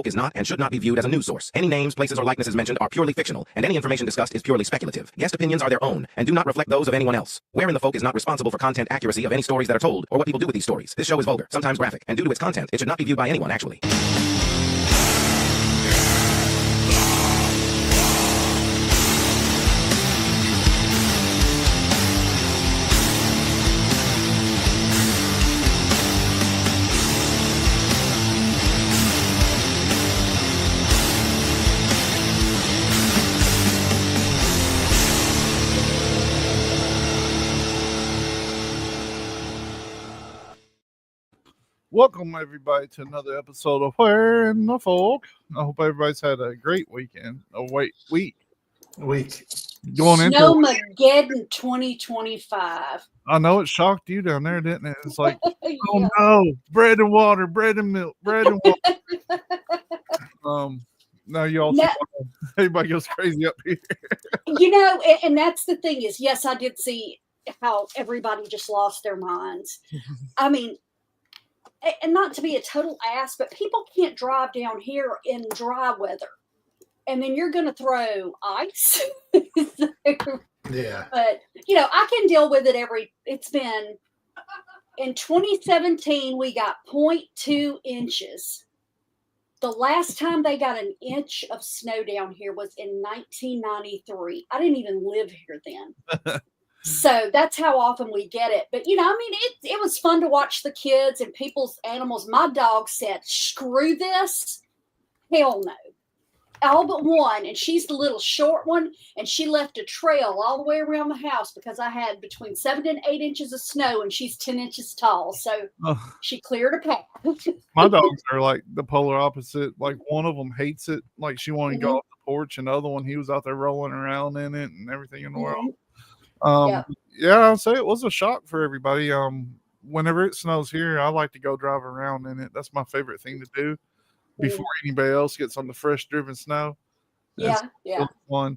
is not and should not be viewed as a news source. Any names, places, or likenesses mentioned are purely fictional, and any information discussed is purely speculative. Guest opinions are their own and do not reflect those of anyone else. Where in the Folk is not responsible for content accuracy of any stories that are told or what people do with these stories. This show is vulgar, sometimes graphic, and due to its content, it should not be viewed by anyone, actually. Welcome, everybody, to another episode of Where in the Folk. I hope everybody's had a great weekend. Week. Going into Snowmageddon 2025. I know it shocked you down there, didn't it? It's like, Yeah. oh no, bread and water, bread and milk, bread and water. Now y'all see everybody goes crazy up here. You know, and that's the thing is, yes, I did see how everybody just lost their minds. I mean, and not to be a total ass, but people can't drive down here in dry weather. And then you're going to throw ice. Yeah. But, you know, I can deal with it it's been, in 2017, we got 0.2 inches. The last time they got an inch of snow down here was in 1993. I didn't even live here then. So that's how often we get it. But, you know, I mean, it was fun to watch the kids and people's animals. My dog said, screw this. Hell no. All but one. And she's the little short one. And she left a trail all the way around the house because I had between 7 and 8 inches of snow and she's 10 inches tall. So she cleared a path. My dogs are like the polar opposite. Like one of them hates it. Like she wanted to go off the porch. And the other one, he was out there rolling around in it and everything in the world. Yeah, I'll say it was a shock for everybody. Whenever it snows here, I like to go drive around in it. That's my favorite thing to do before anybody else gets on the fresh driven snow. Yeah. Fun.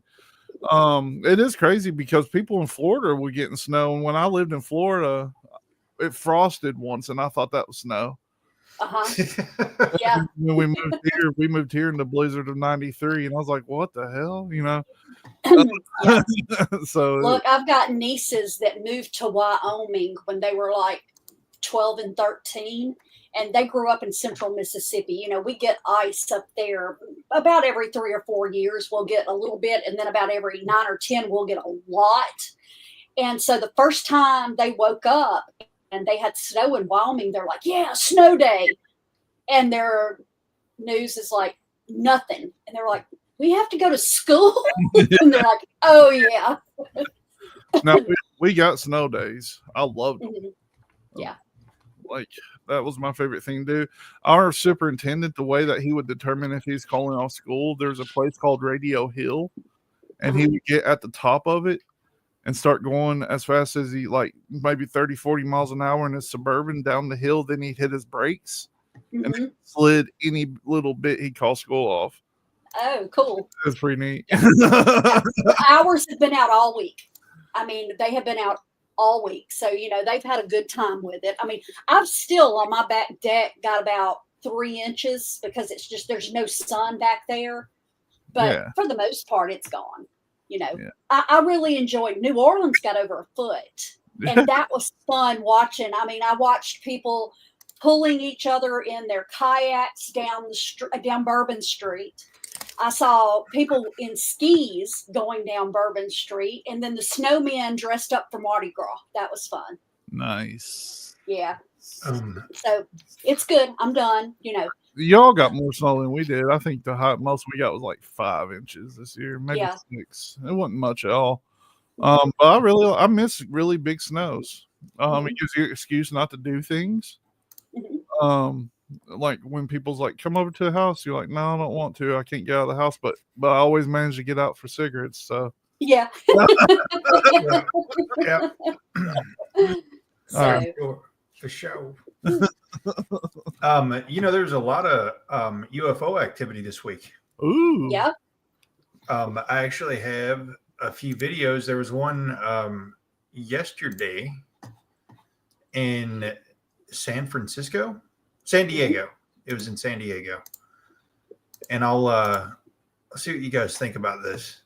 It is crazy because people in Florida were getting snow, and when I lived in Florida, it frosted once, and I thought that was snow. Yeah. When we moved here in the blizzard of '93, and I was like, "What the hell?" You know. Yeah. So look, I've got nieces that moved to Wyoming when they were like 12 and 13, and they grew up in central Mississippi. You know, we get ice up there about every 3 or 4 years. We'll get a little bit, and then about every 9 or 10, we'll get a lot. And so the first time they woke up and they had snow in Wyoming, they're like, yeah, snow day. And their news is like, nothing. And they're like, we have to go to school? And they're like, oh, yeah. Now, we got snow days. I loved them. Yeah. Like, that was my favorite thing to do. Our superintendent, the way that he would determine if he's calling off school, there's a place called Radio Hill, and he would get at the top of it and start going as fast as he, like, maybe 30, 40 miles an hour in his Suburban down the hill. Then he'd hit his brakes and then slid any little bit, he'd call school off. Oh, cool. That's pretty neat. Ours have been out all week. I mean, they have been out all week. So, you know, they've had a good time with it. I mean, I've still on my back deck got about 3 inches because it's just, there's no sun back there. But for the most part, it's gone. You know, I really enjoyed New Orleans got over a foot. And that was fun watching. I mean, I watched people pulling each other in their kayaks down Bourbon Street. I saw people in skis going down Bourbon Street, and then the snowmen dressed up for Mardi Gras. That was fun. Nice. Yeah. So it's good. I'm done. You know. Y'all got more snow than we did. I think the most we got was like 5 inches this year, maybe 6. It wasn't much at all. But I miss really big snows. It gives you an excuse not to do things. Like when people's like, come over to the house, you're like, no, I don't want to. I can't get out of the house, but I always manage to get out for cigarettes. So yeah. Yeah. For sure. You know, there's a lot of UFO activity this week. Ooh. Yeah. I actually have a few videos. There was one yesterday in San Diego. It was in San Diego. and I'll see what you guys think about this.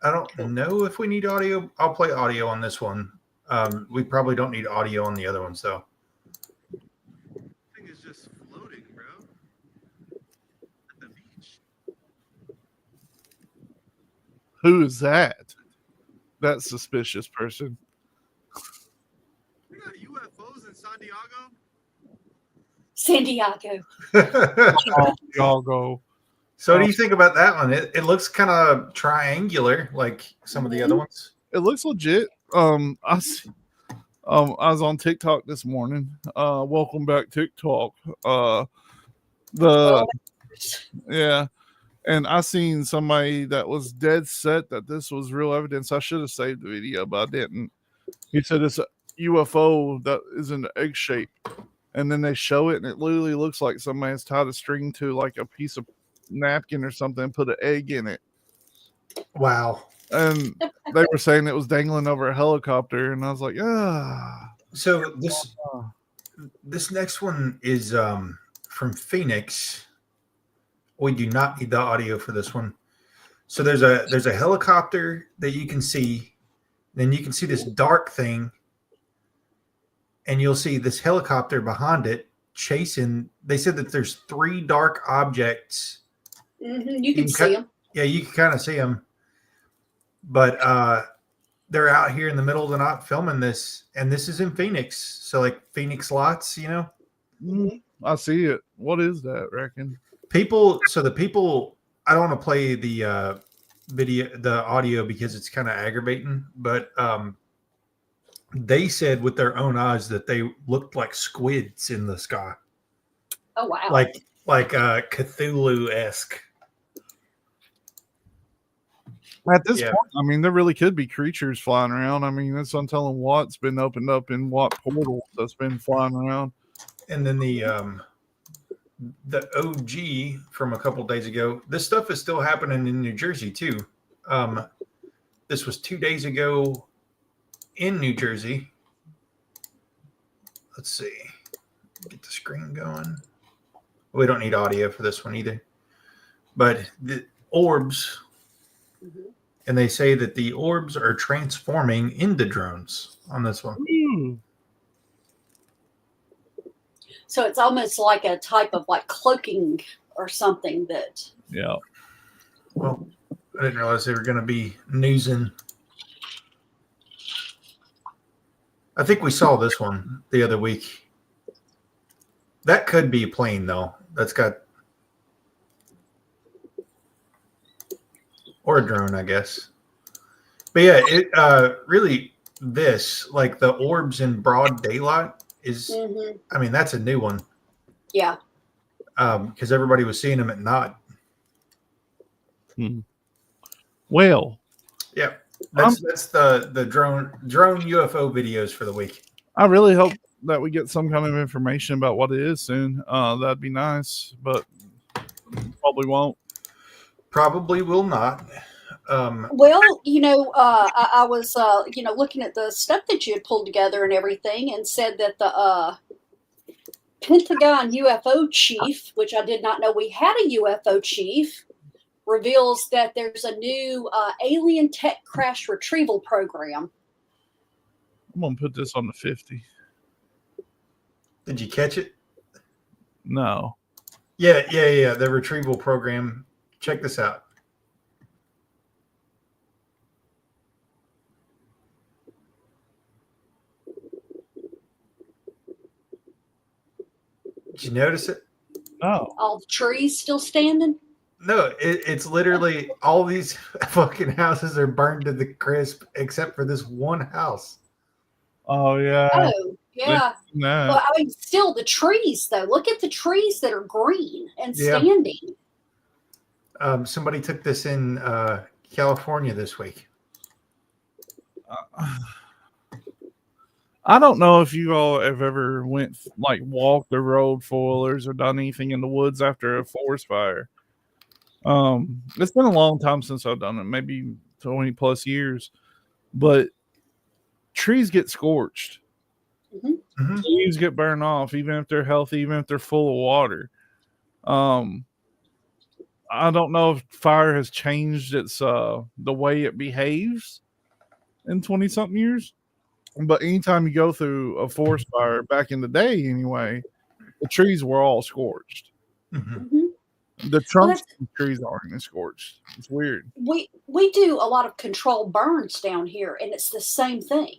I don't know if we need audio. I'll play audio on this one. We probably don't need audio on the other ones, though. Thing is just floating, bro. At the beach. Who is that? That suspicious person. We got UFOs in San Diego. San Diego. Oh, y'all go. So what do you think about that one? It looks kind of triangular, like some of the other ones. It looks legit. I was on TikTok this morning. Welcome back, TikTok. Yeah, and I seen somebody that was dead set that this was real evidence. I should have saved the video, but I didn't. He said it's a UFO that is in the egg shape, and then they show it, and it literally looks like somebody has tied a string to like a piece of napkin or something, put an egg in it. Wow. And they were saying it was dangling over a helicopter, and I was like, ah. So this next one is from Phoenix. We do not need the audio for this one. So there's a helicopter that you can see. Then you can see this dark thing, and you'll see this helicopter behind it chasing. They said that there's 3 dark objects. You can see them. Yeah, you can kind of see them. But they're out here in the middle of the night filming this, and this is in Phoenix. So like Phoenix Lights, you know? I see it. What is that, reckon? The people, I don't want to play the the audio because it's kind of aggravating, but they said with their own eyes that they looked like squids in the sky. Oh wow. Like Cthulhu-esque. At this point, I mean, there really could be creatures flying around. I mean, that's I'm telling what's been opened up in what portal that's been flying around. And then the OG from a couple days ago. This stuff is still happening in New Jersey too. This was 2 days ago in New Jersey. Let's see. Get the screen going. We don't need audio for this one either. But the orbs. And they say that the orbs are transforming into drones on this one. So it's almost like a type of like cloaking or something that. Yeah. Well, I didn't realize they were going to be newsing. I think we saw this one the other week. That could be a plane, though. That's got. Or a drone, I guess. But yeah, it really this, like the orbs in broad daylight is, I mean, that's a new one. Yeah. Because everybody was seeing them at night. Well. Yeah. That's the drone UFO videos for the week. I really hope that we get some kind of information about what it is soon. That'd be nice, but probably won't. Probably will not. Well, I was, looking at the stuff that you had pulled together and everything, and said that the Pentagon UFO chief, which I did not know we had a UFO chief, reveals that there's a new alien tech crash retrieval program. I'm going to put this on the 50. Did you catch it? No. Yeah. The retrieval program. Check this out. Did you notice it? No. All the trees still standing? No, it's literally all these fucking houses are burned to the crisp except for this one house. Oh, yeah. Oh, yeah. No. But I mean, still the trees, though. Look at the trees that are green and standing. Somebody took this in California this week. I don't know if you all have ever walked the road foilers or done anything in the woods after a forest fire. It's been a long time since I've done it, maybe 20 plus years, but trees get scorched. Leaves get burned off, even if they're healthy, even if they're full of water. I don't know if fire has changed its the way it behaves in 20 something years, but anytime you go through a forest fire back in the day anyway, the trees were all scorched. Mhm. Mhm. The Well, trunks that's, of the trees aren't scorched. It's weird. we do a lot of controlled burns down here, and it's the same thing.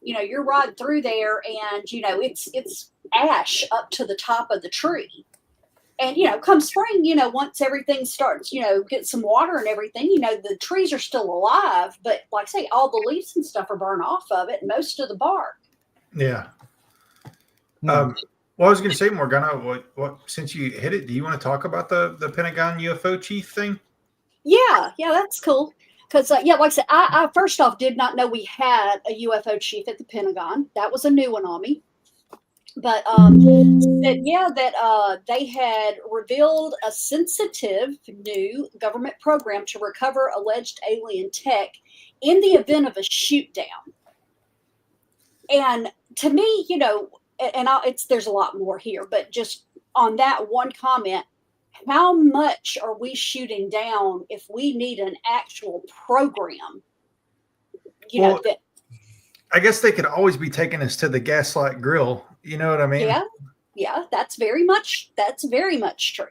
You're riding through there, and it's ash up to the top of the tree. And come spring, once everything starts, get some water and everything, the trees are still alive, but like I say, all the leaves and stuff are burned off of it, and most of the bark. Yeah. Hmm. Well, I was going to say, Morgana, what since you hit it, do you want to talk about the Pentagon UFO chief thing? Yeah, that's cool. Because like I said, I first off did not know we had a UFO chief at the Pentagon. That was a new one on me. But said that they had revealed a sensitive new government program to recover alleged alien tech in the event of a shoot down. And to me, there's a lot more here, but just on that one comment, how much are we shooting down if we need an actual program? Well, That I guess they could always be taking us to the Gaslight Grill. You know what I mean? yeah, that's very much true.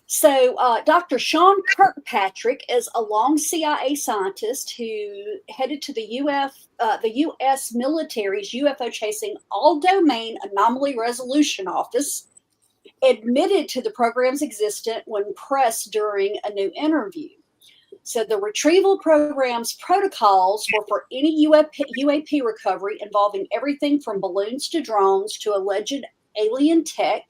So, Dr. Sean Kirkpatrick is a long CIA scientist who headed to the U.S. military's UFO chasing all domain anomaly resolution office, admitted to the program's existence when pressed during a new interview. So, the retrieval program's protocols were for any UAP recovery involving everything from balloons to drones to alleged alien tech.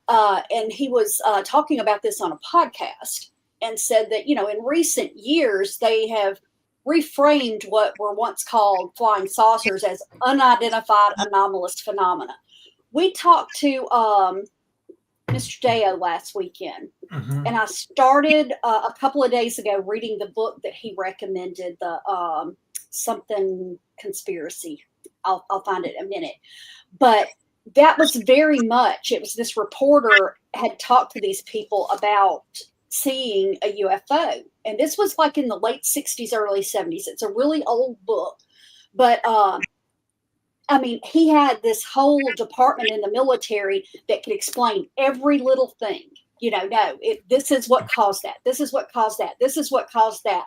And he was talking about this on a podcast and said that, in recent years, they have reframed what were once called flying saucers as unidentified anomalous phenomena. We talked to Mr. Deo last weekend, Mhm. and I started a couple of days ago reading the book that he recommended, the something conspiracy. I'll find it in a minute. But that was very much, it was this reporter had talked to these people about seeing a UFO. And this was like in the late 60s, early 70s. It's a really old book. But he had this whole department in the military that could explain every little thing. This is what caused that. This is what caused that. This is what caused that.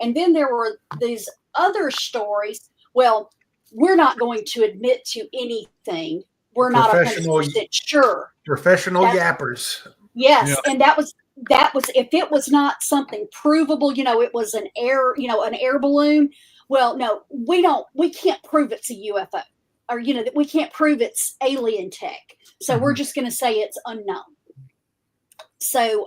And then there were these other stories. Well, we're not going to admit to anything. We're not 100% sure. Professional yappers. Yes, Yeah. and that was if it was not something provable, it was an air balloon. Well, no, we can't prove it's a UFO, or that we can't prove it's alien tech. So we're just going to say it's unknown. So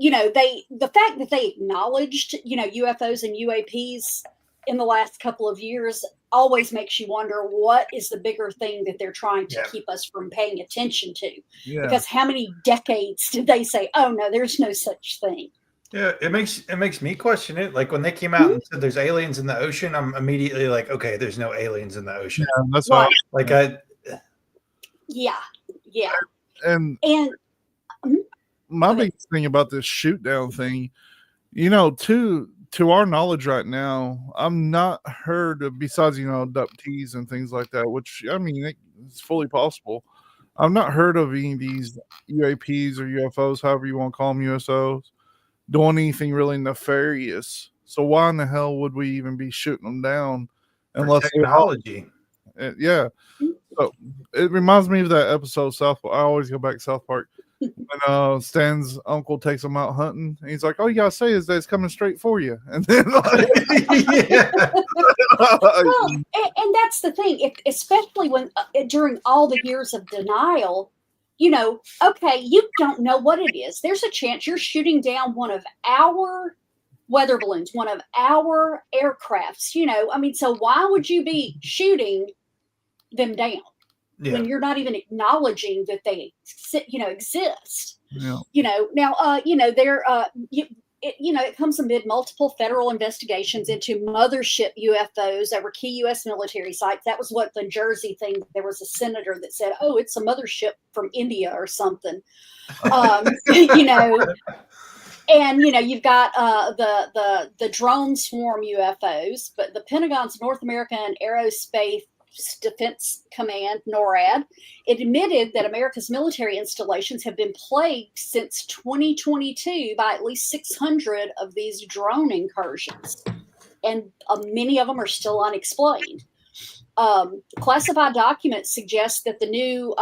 the fact that they acknowledged UFOs and UAPs in the last couple of years always makes you wonder what is the bigger thing that they're trying to keep us from paying attention to. Yeah. Because how many decades did they say, oh no, there's no such thing? Yeah, it makes me question it. Like when they came out and said there's aliens in the ocean, I'm immediately like, okay, there's no aliens in the ocean. Yeah, that's Right. like Yeah. and my biggest thing about this shoot down thing, to our knowledge right now, I'm not heard of, besides abductees and things like that, which it's fully possible. I've not heard of any of these UAPs or UFOs, however you want to call them, USOs, doing anything really nefarious. So why in the hell would we even be shooting them down unless technology? Yeah. So it reminds me of that episode of South Park. I always go back to South Park when Stan's uncle takes him out hunting, and he's like, "All you gotta say is that it's coming straight for you," and then well, and that's the thing, especially when during all the years of denial, okay, you don't know what it is. There's a chance you're shooting down one of our weather balloons, one of our aircrafts. So why would you be shooting them down when you're not even acknowledging that they exist? Yeah. Now they're it comes amid multiple federal investigations into mothership UFOs over key U.S. military sites. That was what the Jersey thing. There was a senator that said, "Oh, it's a mothership from India or something." You know, and you've got the drone swarm UFOs, but the Pentagon's North American Aerospace Defense Command, NORAD, it admitted that America's military installations have been plagued since 2022 by at least 600 of these drone incursions, and many of them are still unexplained. Classified documents suggest that the new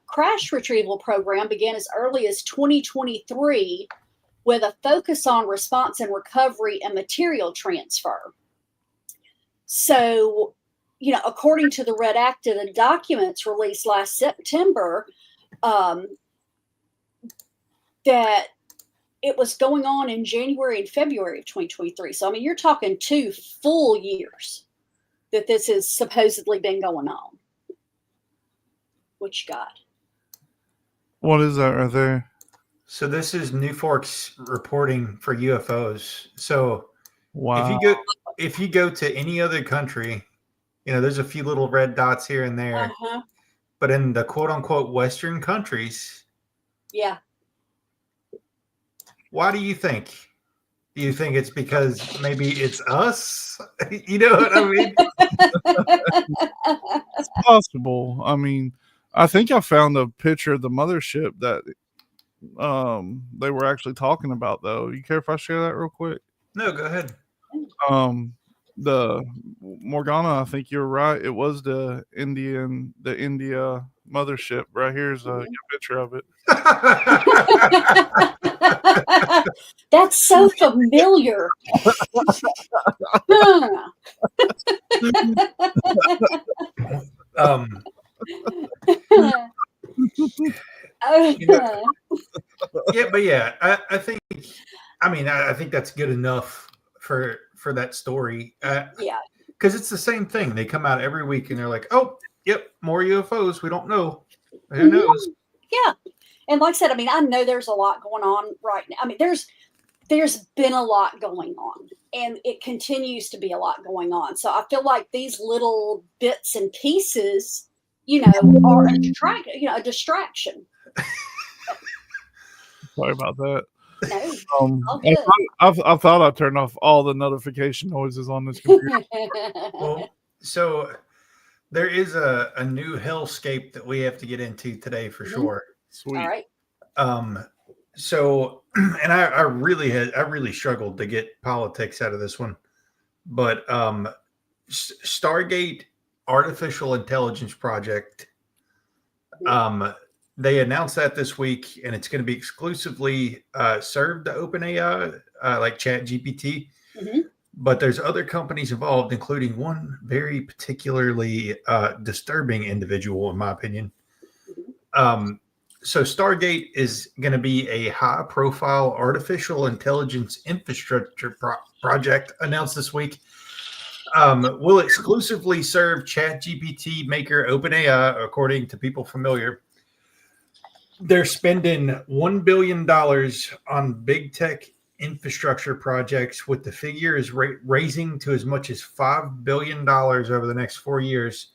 crash retrieval program began as early as 2023 with a focus on response and recovery and material transfer. So, according to the redacted documents released last September, that it was going on in January and February of 2023. So, I mean, you're talking 2 full years that this has supposedly been going on. What you got? What is that right there? So this is New Forks reporting for UFOs. So Wow. if you go to any other country, there's a few little red dots here and there, but in the quote unquote Western countries, yeah. Why do you think? Do you think it's because maybe it's us? You know what I mean? It's possible. I mean, I think I found a picture of the mothership that they were actually talking about, though. You care if I share that real quick? No, go ahead. The Morgana, I think you're right. It was the India mothership. Right here's a picture of it. That's so familiar. I think. I think that's good enough for that story. Because it's the same thing. They come out every week and they're like, "Oh, yep, more UFOs. We don't know. Who knows?" Yeah, and like I said, I know there's a lot going on right now. There's been a lot going on, and it continues to be a lot going on. So I feel like these little bits and pieces, are a distraction. Sorry about that. No, I thought I turned off all the notification noises on this computer. Well, so there is a new hellscape that we have to get into today for sure. Sweet. All right. So, and I really struggled to get politics out of this one, but Stargate Artificial Intelligence Project, they announced that this week, and it's going to be exclusively served to OpenAI, like ChatGPT. But there's other companies involved, including one very particularly disturbing individual, in my opinion. So Stargate is going to be a high-profile artificial intelligence infrastructure project announced this week. Will exclusively serve ChatGPT maker OpenAI, according to people familiar. They're spending $1 billion on big tech infrastructure projects, with the figure is raising to as much as $5 billion over the next 4 years.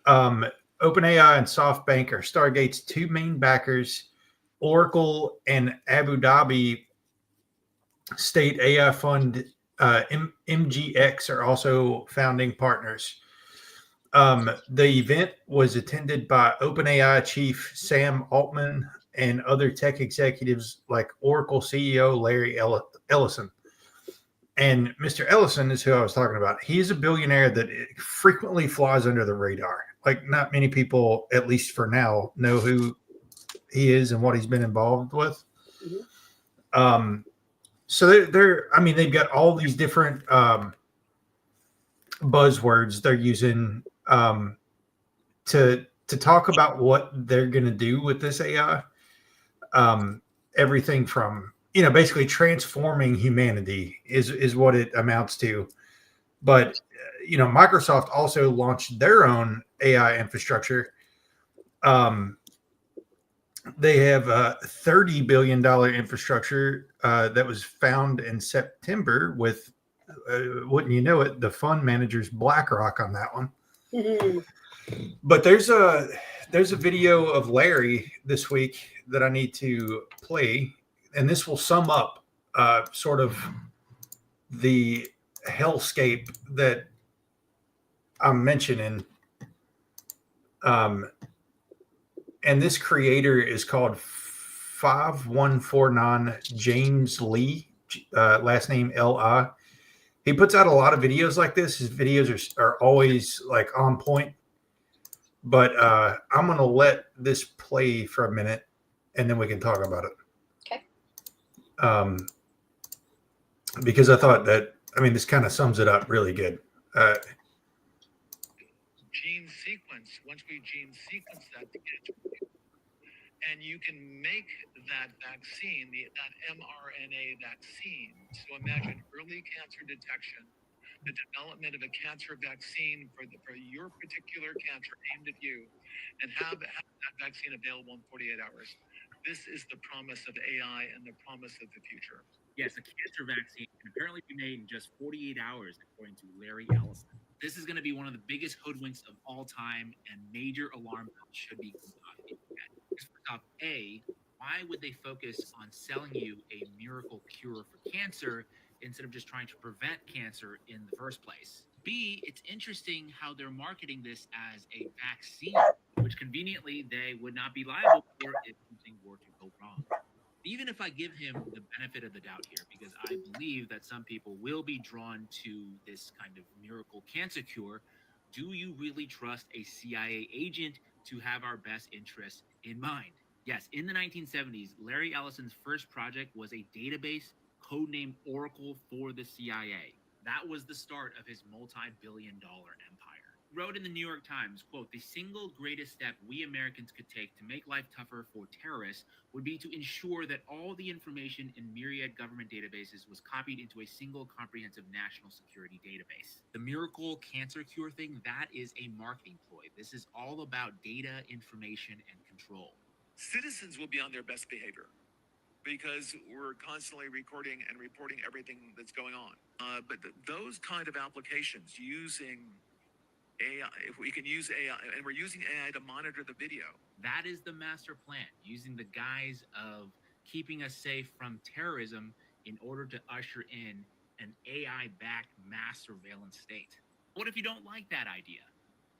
OpenAI and SoftBank are Stargate's 2 main backers. Oracle and Abu Dhabi State AI Fund MGX are also founding partners. The event was attended by OpenAI chief Sam Altman and other tech executives like Oracle CEO Larry Ellison. And Mr. Ellison is who I was talking about. He's a billionaire that frequently flies under the radar. Like, not many people, at least for now, know who he is and what he's been involved with. So they've got all these different buzzwords they're using to talk about what they're going to do with this AI. Everything from, basically transforming humanity is what it amounts to. But, Microsoft also launched their own AI infrastructure. They have a $30 billion infrastructure that was found in September with, wouldn't you know it, the fund manager's BlackRock on that one. Mhm. But there's a video of Larry this week that I need to play, and this will sum up sort of the hellscape that I'm mentioning. And this creator is called 5149 James Lee, last name L.I. He puts out a lot of videos like this. His videos are always like on point. But I'm going to let this play for a minute, and then we can talk about it. Okay. Because I thought that, I mean, this kind of sums it up really good. Gene sequence, once we gene sequence that together, and you can make that vaccine, that mRNA vaccine. So imagine early cancer detection, the development of a cancer vaccine for your particular cancer aimed at you, and have that vaccine available in 48 hours. This is the promise of AI and the promise of the future. Yes, a cancer vaccine can apparently be made in just 48 hours, according to Larry Ellison. This is going to be one of the biggest hoodwinks of all time, and major alarm bells should be going off. First off, A, why would they focus on selling you a miracle cure for cancer instead of just trying to prevent cancer in the first place? B, it's interesting how they're marketing this as a vaccine, which conveniently they would not be liable for if something were to go wrong. Even if I give him the benefit of the doubt here, because I believe that some people will be drawn to this kind of miracle cancer cure, do you really trust a CIA agent to have our best interests in mind? Yes, in the 1970s, Larry Ellison's first project was a database codenamed Oracle for the CIA. That was the start of his multi-billion-dollar empire. He wrote in the New York Times, quote, "The single greatest step we Americans could take to make life tougher for terrorists would be to ensure that all the information in myriad government databases was copied into a single comprehensive national security database." The miracle cancer cure thing, that is a marketing ploy. This is all about data, information, and control. Citizens will be on their best behavior because we're constantly recording and reporting everything that's going on. But those kind of applications using AI, if we can use AI, and we're using AI to monitor the video. That is the master plan, using the guise of keeping us safe from terrorism in order to usher in an AI-backed mass surveillance state. What if you don't like that idea?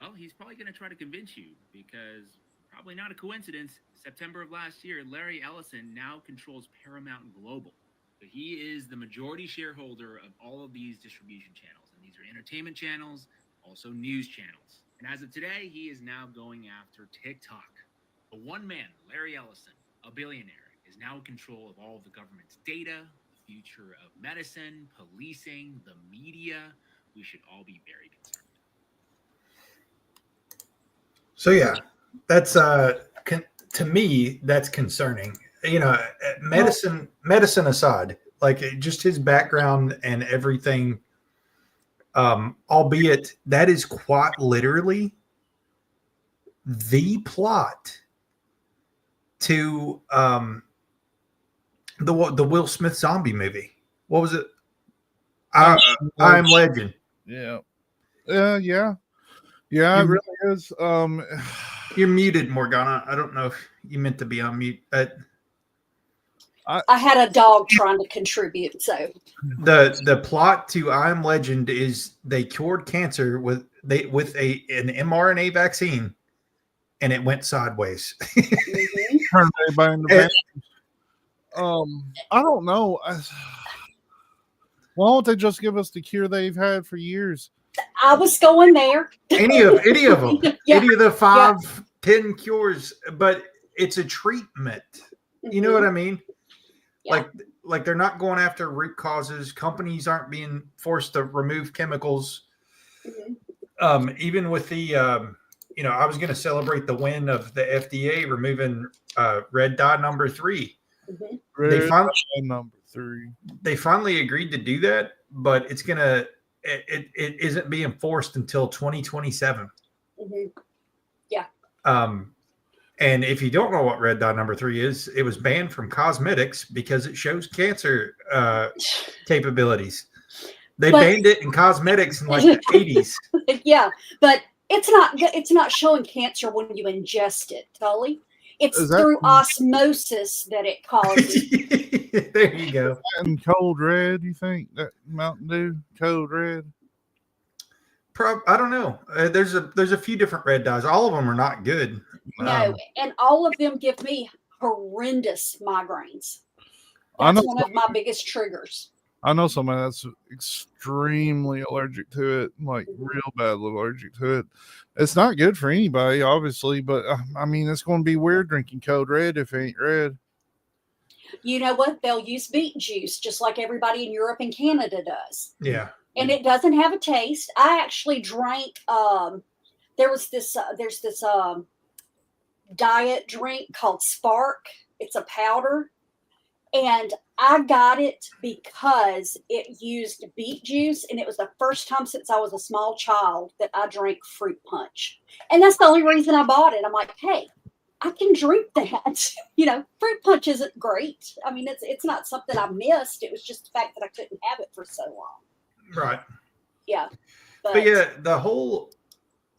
Well, he's probably going to try to convince you, because probably not a coincidence, September of last year, Larry Ellison now controls Paramount Global. So he is the majority shareholder of all of these distribution channels, and these are entertainment channels, also news channels. And as of today, he is now going after TikTok. The one man, Larry Ellison, a billionaire, is now in control of all of the government's data, the future of medicine, policing, the media. We should all be very concerned. So yeah, that's to me, that's concerning. You know, medicine aside, like just his background and everything, albeit that is quite literally the plot to the Will Smith zombie movie. What was it? I Am Legend. Yeah. Yeah. It really is. You're muted, Morgana. I don't know if you meant to be on mute. I had a dog trying to contribute, so the plot to I Am Legend is they cured cancer with an mRNA vaccine, and it went sideways. Turned everybody into vampires. I don't know. Why don't they just give us the cure they've had for years? I was going there. Any of them, Yeah. any of the 5-10 cures, but it's a treatment. You know what I mean? Yeah. Like they're not going after root causes. Companies aren't being forced to remove chemicals. Even with the, I was going to celebrate the win of the FDA removing red dye number 3. Number 3. They finally agreed to do that, but it isn't being forced until 2027. Yeah. And if you don't know what red dye number 3 is, it was banned from cosmetics because it shows cancer capabilities. They banned it in cosmetics in like the 80s. Yeah, but it's not showing cancer when you ingest it, Tully. It's through osmosis that it causes. There you go. And Code Red, you think that Mountain Dew Code Red? I don't know. There's a few different red dyes. All of them are not good. No, and all of them give me horrendous migraines. That's one of my biggest triggers. I know somebody that's extremely allergic to it, like real bad allergic to it. It's not good for anybody, obviously, but I mean, it's going to be weird drinking Code Red if it ain't red. You know what? They'll use beet juice just like everybody in Europe and Canada does. Yeah. And it doesn't have a taste. I actually drank, there's this diet drink called Spark. It's a powder. And I got it because it used beet juice. And it was the first time since I was a small child that I drank fruit punch. And that's the only reason I bought it. I'm like, hey, I can drink that. Fruit punch isn't great. I mean, it's not something I missed. It was just the fact that I couldn't have it for so long. Right. Yeah. But yeah, the whole,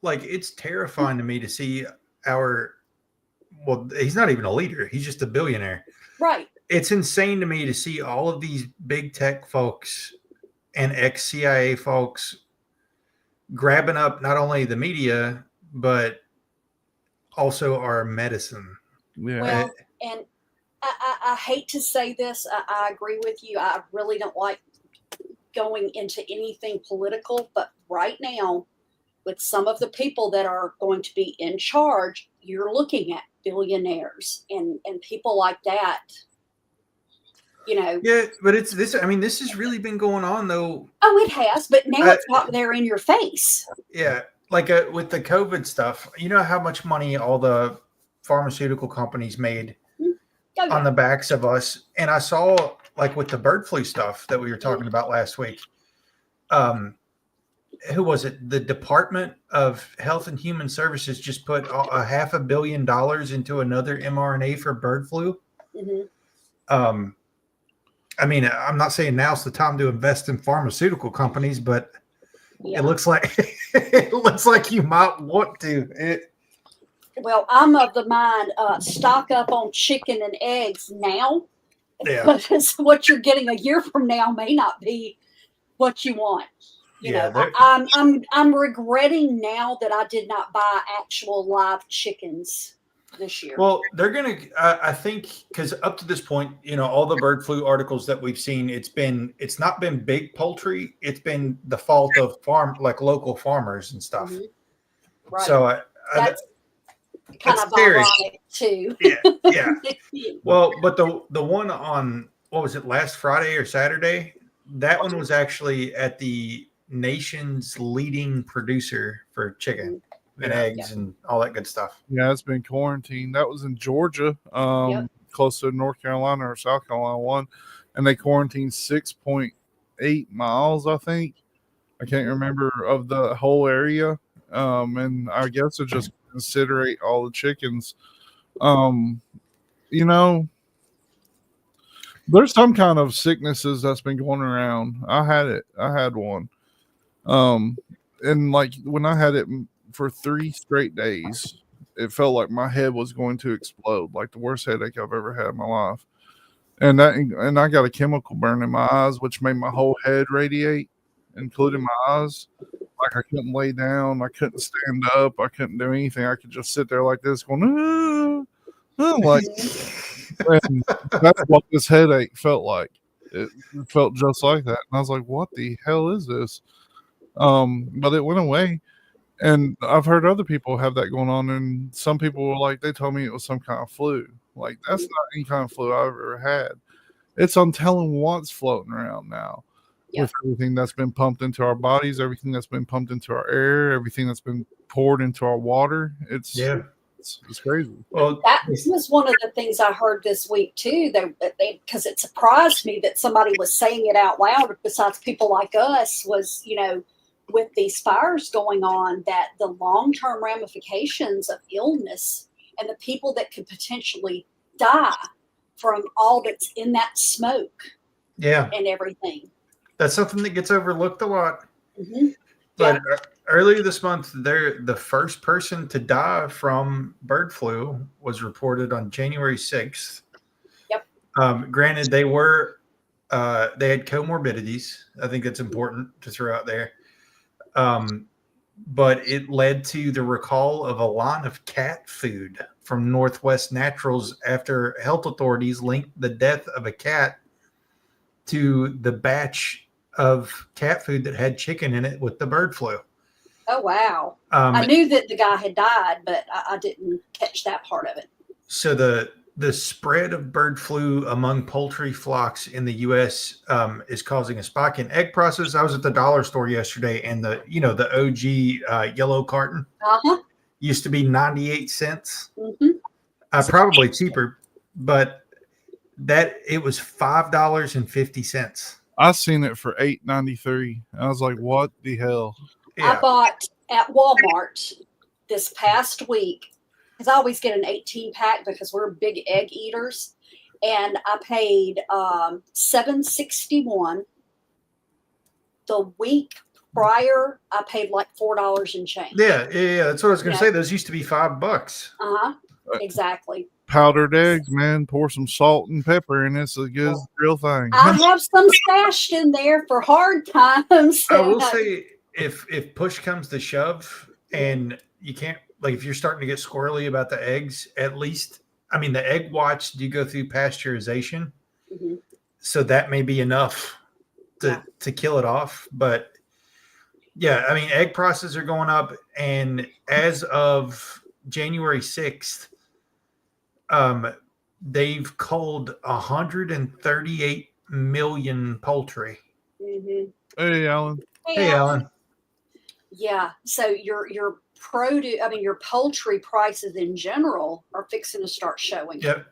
it's terrifying to me to see he's not even a leader. He's just a billionaire. Right. It's insane to me to see all of these big tech folks and ex-CIA folks grabbing up not only the media, but also our medicine. Yeah. Well, and I hate to say this. I agree with you. I really don't like going into anything political, but right now, with some of the people that are going to be in charge, you're looking at billionaires and people like that. Yeah, but it's this. I mean, this has really been going on, though. Oh, it has, but now it's not there in your face. Yeah, with the COVID stuff, you know how much money all the pharmaceutical companies made on the backs of us. And I saw, with the bird flu stuff that we were talking about last week, who was it? The Department of Health and Human Services just put $500 million into another mRNA for bird flu. Mm-hmm. I mean, I'm not saying now's the time to invest in pharmaceutical companies, but it looks like you might want to. Well, I'm of the mind, stock up on chicken and eggs now. Yeah. Because what you're getting a year from now may not be what you want. I'm regretting now that I did not buy actual live chickens this year. Well, they're going to, I think, because up to this point, all the bird flu articles that we've seen, it's not been big poultry. It's been the fault of local farmers and stuff. Mm-hmm. Right. So that's kind of ironic too. Yeah. Well, but the one on, what was it, last Friday or Saturday? That one was actually at the nation's leading producer for chicken and eggs and all that good stuff. Yeah, it's been quarantined. That was in Georgia, close to North Carolina or South Carolina one, and they quarantined 6.8 miles, I think. I can't remember, of the whole area. And I guess it just considerate all the chickens. There's some kind of sicknesses that's been going around. I had one. And when I had it for 3 straight days, it felt like my head was going to explode, like the worst headache I've ever had in my life. And I got a chemical burn in my eyes, which made my whole head radiate, including my eyes. Like I couldn't lay down, I couldn't stand up, I couldn't do anything. I could just sit there like this, going, like. And that's what this headache felt like. It felt just like that, and I was like, "What the hell is this?" But it went away. And I've heard other people have that going on, and some people were like, they told me it was some kind of flu. Like, that's not any kind of flu I've ever had. It's on telling what's floating around now with everything that's been pumped into our bodies, everything that's been pumped into our air, everything that's been poured into our water. It's crazy. Well, that was one of the things I heard this week too. Because it surprised me that somebody was saying it out loud. Besides people like us, was with these fires going on, that the long-term ramifications of illness and the people that could potentially die from all that's in that smoke Yeah, and everything. that's something that gets overlooked a lot. Mm-hmm. But earlier this month, the first person to die from bird flu was reported on January 6th. Yep. Granted, they had comorbidities. I think that's important to throw out there. But it led to the recall of a line of cat food from Northwest Naturals after health authorities linked the death of a cat to the batch of cat food that had chicken in it with the bird flu. Oh, wow. I knew that the guy had died, but I didn't catch that part of it. So the spread of bird flu among poultry flocks in the U.S. Is causing a spike in egg prices. I was at the dollar store yesterday, and the OG yellow carton used to be 98 cents. Mm-hmm. Probably cheaper, but it was $5.50. I seen it for $8.93. I was like, what the hell? Yeah. I bought at Walmart this past week, because I always get an 18-pack because we're big egg eaters, and I paid $7.61. The week prior, I paid like $4 and change. Yeah. That's what I was going to say. Those used to be $5. Exactly. Powdered eggs, man. Pour some salt and pepper, and it's a good real thing. I have some stashed in there for hard times. I will say, if push comes to shove, and you can't, like, if you're starting to get squirrely about the eggs, at least, I mean, the egg whites do go through pasteurization, so that may be enough to kill it off. But yeah, I mean, egg prices are going up, and as of January 6th, they've culled 138 million poultry. Hey, Alan. Hey, Alan. Yeah. So your produce, I mean, your poultry prices in general are fixing to start showing. Yep.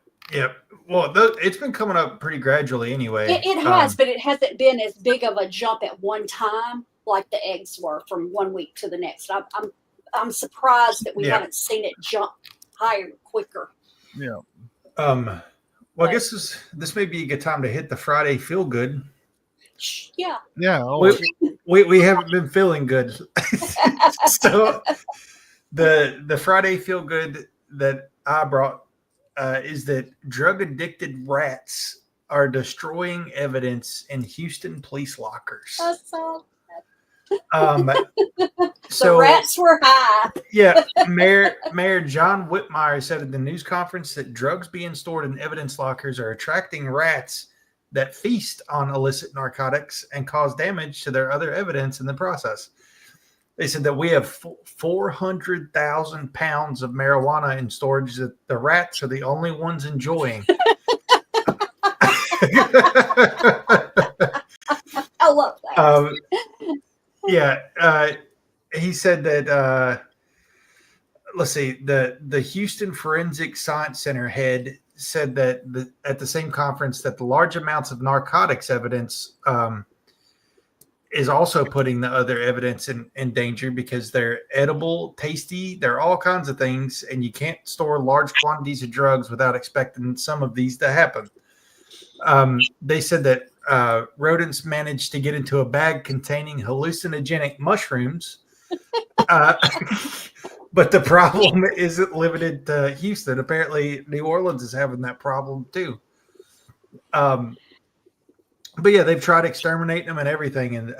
Well, it's been coming up pretty gradually anyway. It has, but it hasn't been as big of a jump at one time like the eggs were from one week to the next. I'm surprised that we haven't seen it jump higher quicker. Yeah. Well, I guess this may be a good time to hit the Friday feel good. Yeah. Yeah. We haven't been feeling good. So the Friday feel good that I brought is that drug addicted rats are destroying evidence in Houston police lockers. That's all. So the rats were high. Yeah, Mayor John Whitmire said at the news conference that drugs being stored in evidence lockers are attracting rats that feast on illicit narcotics and cause damage to their other evidence in the process. They said that we have 400,000 pounds of marijuana in storage that the rats are the only ones enjoying. I love that. He said that, let's see, the Houston Forensic Science Center head said that at the same conference that the large amounts of narcotics evidence is also putting the other evidence in danger because they're edible, tasty, they're all kinds of things, and you can't store large quantities of drugs without expecting some of these to happen. They said that rodents managed to get into a bag containing hallucinogenic mushrooms. But the problem isn't limited to Houston. Apparently, New Orleans is having that problem too. But yeah, they've tried exterminating them and everything. And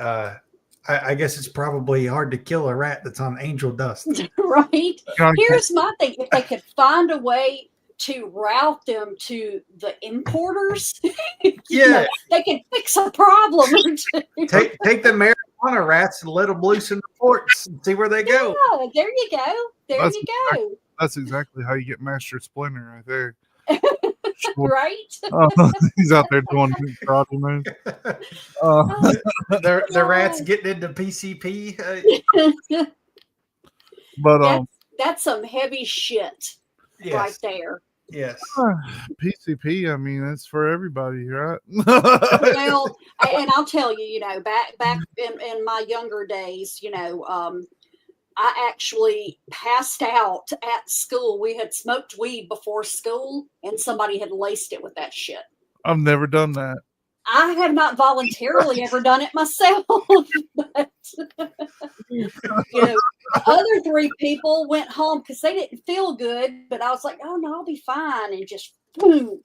I guess it's probably hard to kill a rat that's on angel dust. Right. Here's my thing. If they could find a way to route them to the importers, they can fix a problem or two. Take the marijuana rats and let them loose in the ports and see where they go. Yeah, there you go. That's exactly how you get Master Splinter right there. Right? He's out there doing karate moves. The rats getting into PCP. But that's some heavy shit right there. Yes. PCP, I mean, it's for everybody, right? Well, and I'll tell you, back in my younger days, I actually passed out at school. We had smoked weed before school, and somebody had laced it with that shit. I've never done that. I have not voluntarily ever done it myself, but the other 3 people went home because they didn't feel good. But I was like, "Oh no, I'll be fine," and just boom,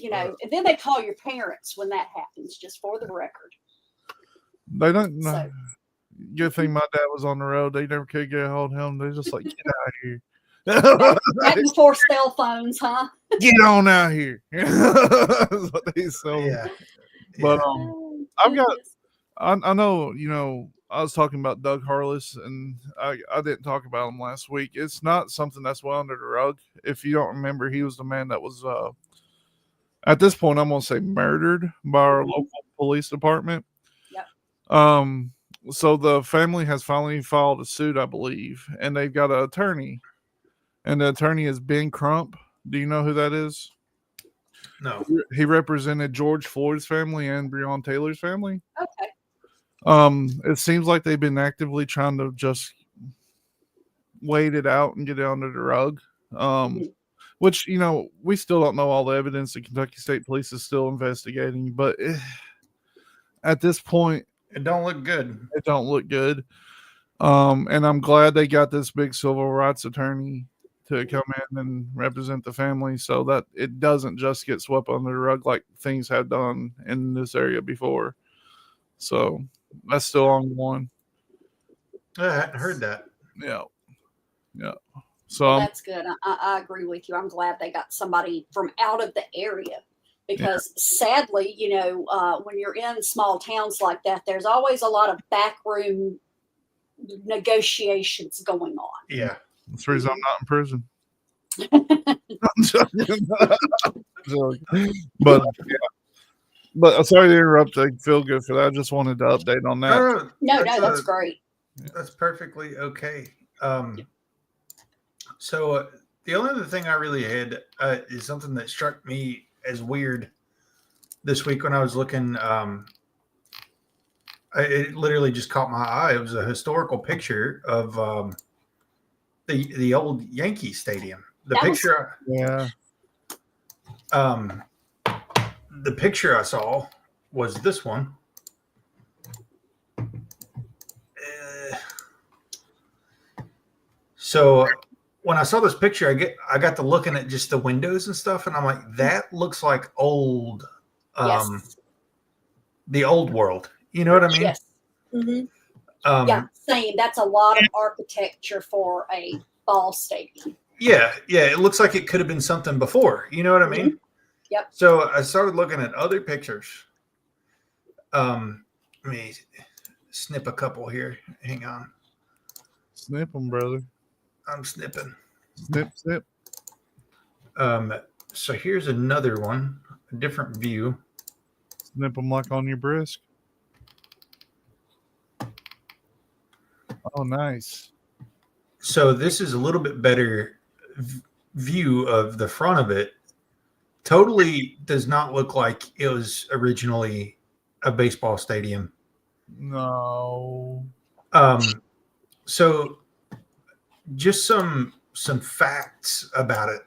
And then they call your parents when that happens, just for the record. They don't know. So, Good thing my dad was on the road. They never could get a hold of him. They're just like, get out of here. back before cell phones, huh? Get on out here. That's what they sell. Yeah. But Oh, I've got, goodness. I know, I was talking about Doug Harless, and I didn't talk about him last week. It's not something that's well under the rug. If you don't remember, he was the man that was, at this point, I'm going to say murdered by our local police department. Yep. So the family has finally filed a suit, I believe, and they've got an attorney, and the attorney is Ben Crump. Do you know who that is? No. He represented George Floyd's family and Breonna Taylor's family. Okay. It seems like they've been actively trying to just wait it out and get it under the rug. Which, we still don't know all the evidence. The Kentucky State Police is still investigating, but at this point, It don't look good. it don't look good. And I'm glad they got this big civil rights attorney to come in and represent the family so that it doesn't just get swept under the rug like things have done in this area before. So that's still ongoing. I hadn't heard that. Yeah. So Well, that's good. I agree with you. I'm glad they got somebody from out of the area because sadly, when you're in small towns like that, there's always a lot of backroom negotiations going on. Yeah. that's the reason I'm not in prison. I'm joking. But sorry to interrupt. I feel good for that. I just wanted to update on that. No, that's great. That's perfectly okay. So the only other thing I really had is something that struck me as weird this week when I was looking. It literally just caught my eye. It was a historical picture of the old Yankee Stadium. The picture I saw was this one. So when I saw this picture, I got to looking at just the windows and stuff, and I'm like, that looks like old, the old world. You know what I mean? Yes. Mm-hmm. Yeah, same. That's a lot of architecture for a ball stadium. Yeah. It looks like it could have been something before. You know what I mean? Yep. So I started looking at other pictures. Let me snip a couple here. Hang on. Snip them, brother. I'm snipping. Snip. So here's another one, a different view. Snip them like on your brisk. Oh, nice. So this is a little bit better view of the front of it. Totally does not look like it was originally a baseball stadium. No. So just some facts about it.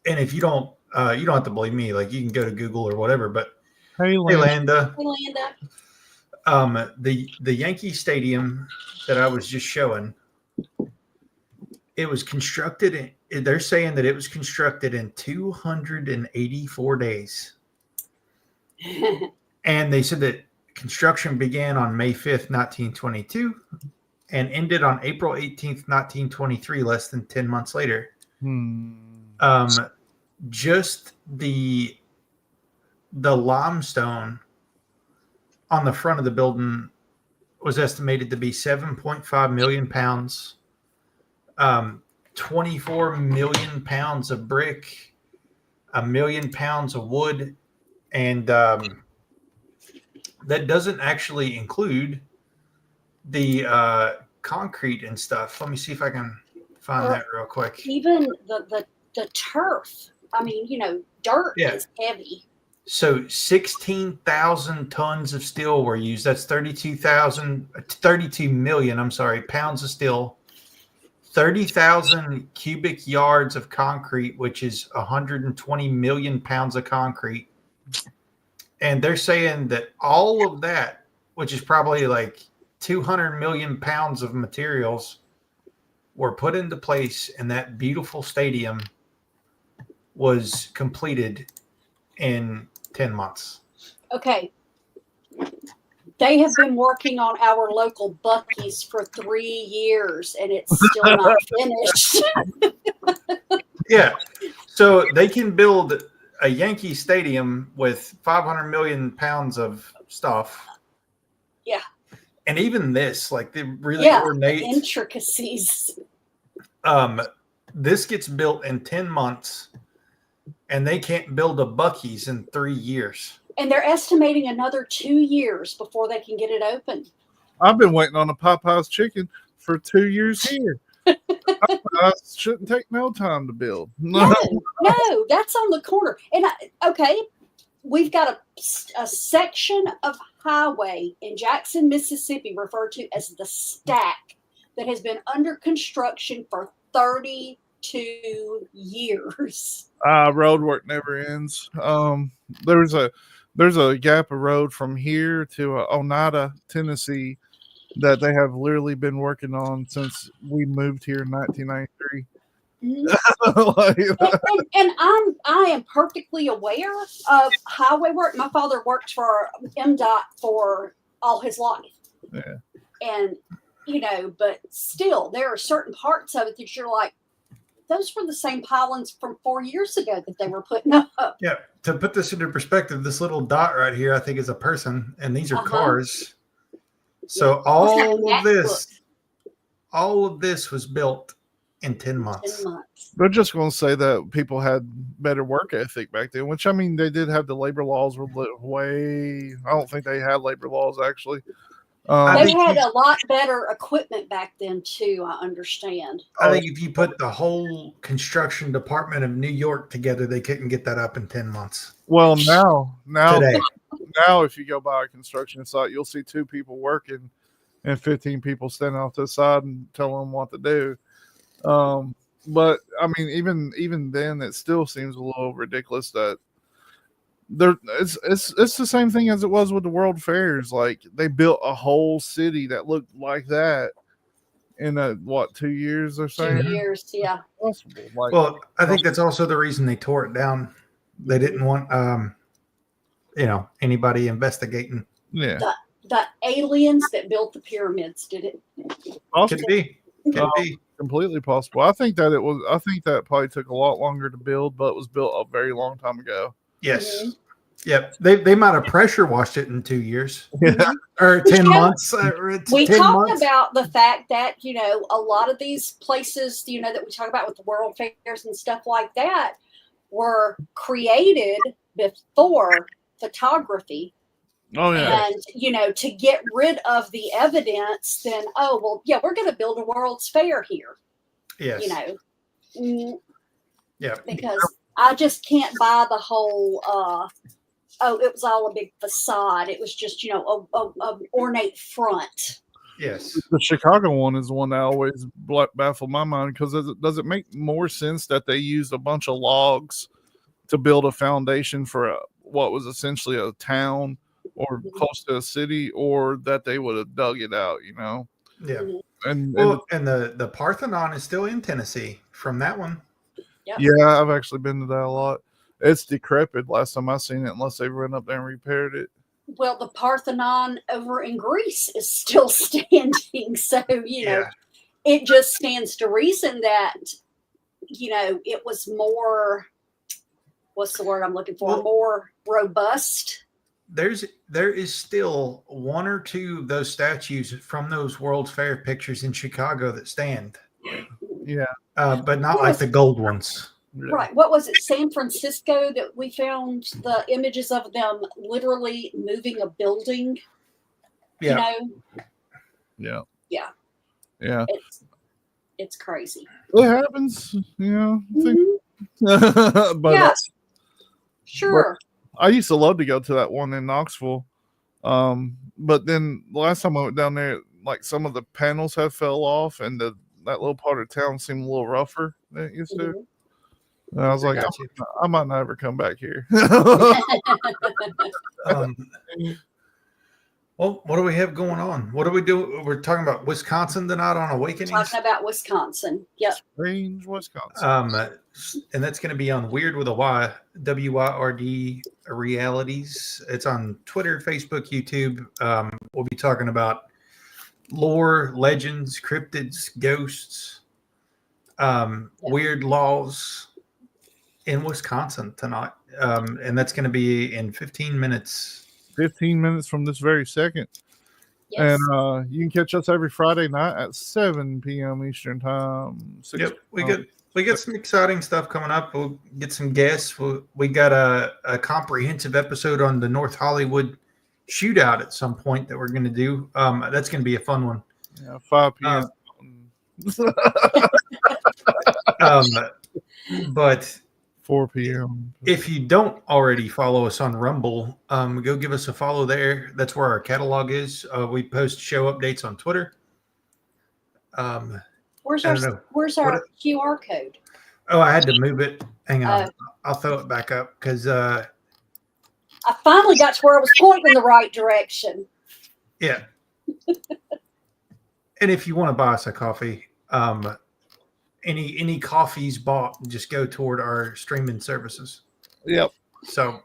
And if you don't have to believe me, like you can go to Google or whatever, but Hey, Landa. The Yankee Stadium that I was just showing, it was constructed. They're saying that it was constructed in 284 days, and they said that construction began on May 5th, 1922, and ended on April 18th, 1923. Less than 10 months later. Just the limestone on the front of the building was estimated to be 7.5 million pounds, 24 million pounds of brick, 1 million pounds of wood, and that doesn't actually include the concrete and stuff. Let me see if I can find that real quick. Even the turf. I mean, dirt is heavy. So 16,000 tons of steel were used. That's 32 million, I'm sorry, pounds of steel. 30,000 cubic yards of concrete, which is 120 million pounds of concrete. And they're saying that all of that, which is probably like 200 million pounds of materials, were put into place, and that beautiful stadium was completed in 10 months. Okay. They have been working on our local Buc-ee's for 3 years, and it's still not finished. Yeah. So they can build a Yankee stadium with 500 million pounds of stuff. Yeah. And even this, like the really Yeah, ornate the intricacies. This gets built in 10 months, and they can't build a Buc-ee's in 3 years. And they're estimating another 2 years before they can get it open. I've been waiting on a Popeye's chicken for 2 years here. Popeyes shouldn't take no time to build. No, that's on the corner. And okay, we've got a section of highway in Jackson, Mississippi, referred to as the Stack, that has been under construction for 32 years. Road work never ends. There's a gap of road from here to Oneida, Tennessee, that they have literally been working on since we moved here in 1993. And I am perfectly aware of highway work. My father worked for MDOT for all his life. Yeah. And, but still, there are certain parts of it that you're like, those were the same pylons from 4 years ago that they were putting up. Yeah. To put this into perspective, this little dot right here, I think, is a person, and these are cars. So all of this was built in 10 months. 10 months. They're just going to say that people had better work ethic back then, which, I mean, they did have the labor laws were way. I don't think they had labor laws, actually. They had a lot better equipment back then, too, I understand. I think if you put the whole construction department of New York together, they couldn't get that up in 10 months. Well, now Today. Now, if you go by a construction site, you'll see 2 people working and 15 people standing off to the side and telling them what to do. But I mean, even then, it still seems a little ridiculous that it's the same thing as it was with the World Fairs. Like, they built a whole city that looked like that in 2 years or so. 2 years, yeah. Possible. Well, I think that's also the reason they tore it down. They didn't want anybody investigating. Yeah. The aliens that built the pyramids did it. Could be. Completely possible. I think that probably took a lot longer to build, but it was built a very long time ago. Yes. Mm-hmm. Yep. They might have pressure washed it in 2 years. Or 10 months. We talked about the fact that, a lot of these places, that we talk about with the world fairs and stuff like that were created before photography. Oh, yeah. And, to get rid of the evidence, then, we're going to build a World's Fair here. Yes. Yeah. Because I just can't buy the whole, it was all a big facade. It was just, a ornate front. Yes. The Chicago one is the one that always baffled my mind, because does it make more sense that they used a bunch of logs to build a foundation for what was essentially a town or close to a city, or that they would have dug it out, Yeah. Mm-hmm. And the Parthenon is still in Tennessee from that one. Yep. Yeah, I've actually been to that a lot. It's decrepit last time I seen it, unless they went up there and repaired it. Well, the Parthenon over in Greece is still standing. So, it just stands to reason that, it was more, what's the word I'm looking for? More robust. There is still 1 or 2 of those statues from those World's Fair pictures in Chicago that stand. Yeah. But not like the gold ones. Right. What was it? San Francisco that we found the images of them literally moving a building. Yeah. Yeah. Yeah. Yeah. It's crazy. It happens, Mm-hmm. but yeah. Sure. I used to love to go to that one in Knoxville. But then the last time I went down there, like some of the panels have fell off, and that little part of town seemed a little rougher than it used to. Mhm. And I was like, Got you. I might not ever come back here. Um, well, what do we have going on? What do we do? We're talking about Wisconsin tonight on Awakenings. Talking about Wisconsin. Yep. Strange Wisconsin. And that's going to be on Weird with a Y, WYRD Realities. It's on Twitter, Facebook, YouTube. We'll be talking about lore, legends, cryptids, ghosts, weird laws in Wisconsin tonight. And that's going to be in 15 minutes. 15 minutes from this very second. Yes. And you can catch us every Friday night at 7 p.m. Eastern Time. Yep, we got some exciting stuff coming up. We'll get some guests. We got a comprehensive episode on the North Hollywood shootout at some point that we're going to do. That's going to be a fun one. Yeah, 5 p.m. But 4 p.m. if you don't already follow us on Rumble, go give us a follow there. That's where our catalog is. We post show updates on Twitter. Where's I don't know. our QR code? Oh, I had to move it. Hang on. I'll throw it back up because I finally got to where I was pointing in the right direction. yeah. And if you want to buy us a coffee, any coffees bought just go toward our streaming services. Yep. So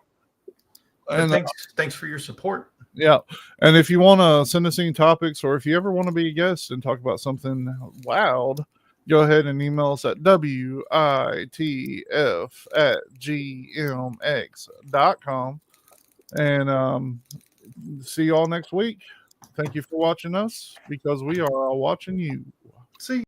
And thanks for your support. yeah. And if you want to send us any topics, or if you ever want to be a guest and talk about something wild, go ahead and email us at witf@gmx.com. And see you all next week. Thank you for watching us, because we are all watching you. See.